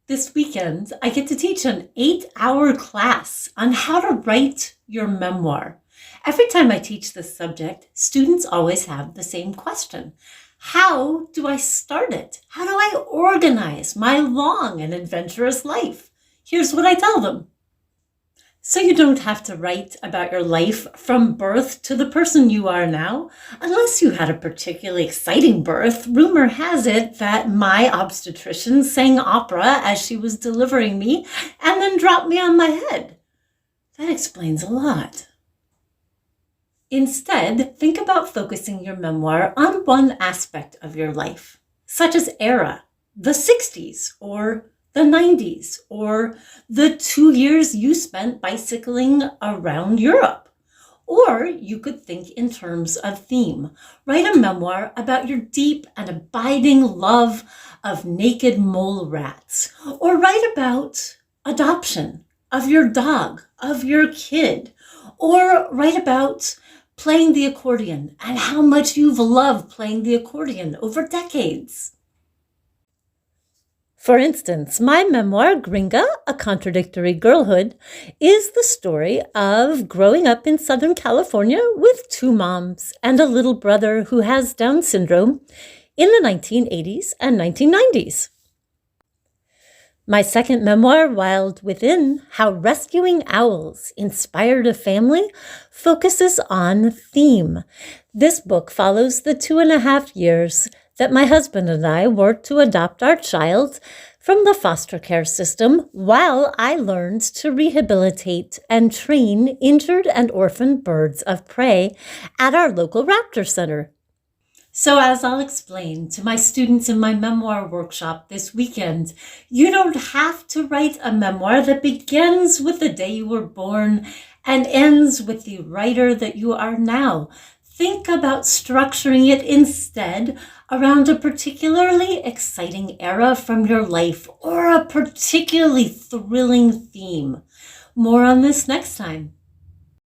This weekend, I get to teach an 8-hour class on how to write your memoir. Every time I teach this subject, students always have the same question. How do I start it? How do I organize my long and adventurous life? Here's what I tell them. So you don't have to write about your life from birth to the person you are now, unless you had a particularly exciting birth. Rumor has it that my obstetrician sang opera as she was delivering me and then dropped me on my head. That explains a lot. Instead, think about focusing your memoir on one aspect of your life, such as era, the 60s, or the 90s, or the 2 years you spent bicycling around Europe. Or you could think in terms of theme. Write a memoir about your deep and abiding love of naked mole rats. Or write about adoption, of your dog, of your kid. Or write about playing the accordion and how much you've loved playing the accordion over decades. For instance, my memoir, Gringa, A Contradictory Girlhood, is the story of growing up in Southern California with 2 moms and a little brother who has Down syndrome in the 1980s and 1990s. My second memoir, Wild Within, How Rescuing Owls Inspired a Family, focuses on theme. This book follows the 2.5 years that my husband and I worked to adopt our child from the foster care system while I learned to rehabilitate and train injured and orphaned birds of prey at our local raptor center. So as I'll explain to my students in my memoir workshop this weekend, you don't have to write a memoir that begins with the day you were born and ends with the writer that you are now. Think about structuring it instead around a particularly exciting era from your life or a particularly thrilling theme. More on this next time.